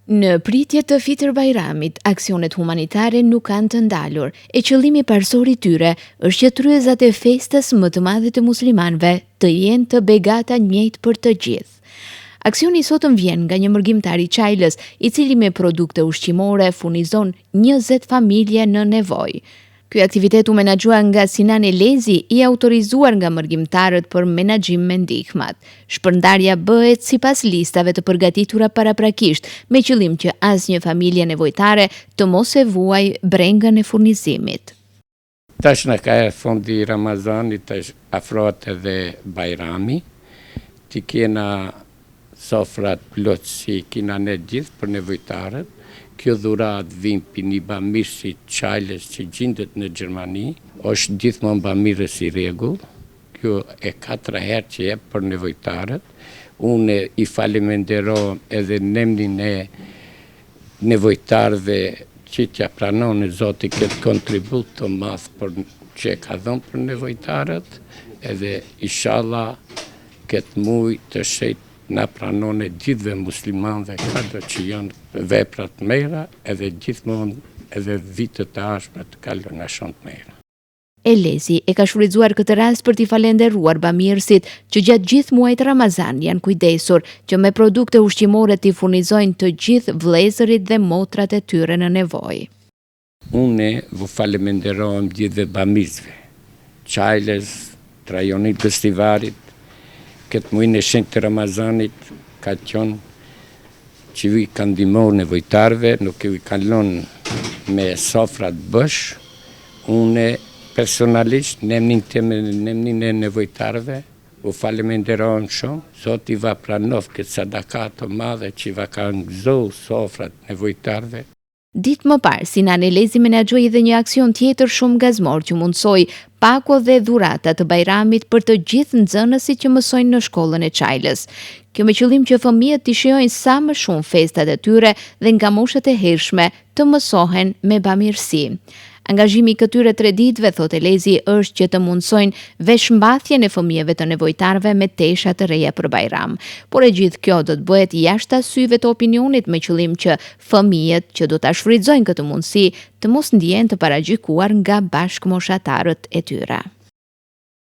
Në pritje të Fitër Bajramit, aksionet humanitare nuk kanë të ndalur, e qëllimi parsor i tyre është që tryezat e festës më të madhe të muslimanëve të jenë të begata njëjtë për të gjithë. Aksioni sotëm vjen nga një mërgjimtar i Çajlës, i cili me produkte ushqimore furnizon 20 familje në nevojë. Ky aktivitet u menaxhua nga Sinan Elezi, i autorizuar nga mërgjimtarët për menaxhim me ndihmat. Shpërndarja bëhet sipas listave të përgatitura paraprakisht, me qëllim që asnjë familje nevojtare të mos e vuaj brengën e furnizimit. Tash në ka e fondi Ramazanit, tash afrohet edhe Bajrami, ti kena sofrat plot si kina ne gjithë për nevojtarët. Kjo dhurat vim për një bamirë si Çajlës që gjendet në Gjermani, është gjithmonë bamirë si rregull. Kjo e 4 herë që jep për nevojtarët. Unë i faleminderoj edhe në emrin e nevojtarëve që t'ja pranon e Zoti këtë kontribut të madh për që e ka dhënë për nevojtarët, edhe inshallah këtë muaj të shenjtë na pranon e gjithve muslimanëve kado që janë veprat mera, edhe gjithmonë edhe vitet të ardhshme të kalojnë në shumë të mira. Elezi e ka shfrytzuar këtë rast për t'i falenderuar bamirësit që gjatë gjithë muajit Ramazan janë kujdesur që me produkte ushqimore t'i furnizojnë të gjithë vëllezërit dhe motrat e tyre në nevojë. Unë vu faleminderojmë gjithve bamirësve, Çajlës, rajonit të Stivarit. Këtë muajin e shenjtë të Ramazanit ka qenë që i kanë ndihmuar nevojtarëve, nuk i kanë lënë me sofrat bësh. Unë personalisht në emrin e nevojtarëve u faleminderoj shumë. Zoti va pranov këtë sadaka të madhe që va kanë gëzuar sofrat nevojtarëve. Ditë më parë, Sinan Elezi menaxhoi edhe një aksion tjetër shumë gazmor që mundsoi pako dhe dhurata të Bajramit për të gjithë nxënësit që mësojnë në shkollën e Çajlës. Kjo me qëllim që fëmijët të shijojnë sa më shumë festat e tyre dhe nga moshët e hershme të mësohen me bamirësi. Angazhimi i këtyre 3 ditëve, thot Elezi, është që të mundsojnë veshmbathjen e fëmijëve të nevojtarëve me tesha të reja për Bajram. Por e gjithë kjo do të bëhet jashtë syve të opinionit me qëllim që fëmijët që do ta shfrytëzojnë këtë mundësi të mos ndihen të paragjykuar nga bashkëmoshatarët e tyre.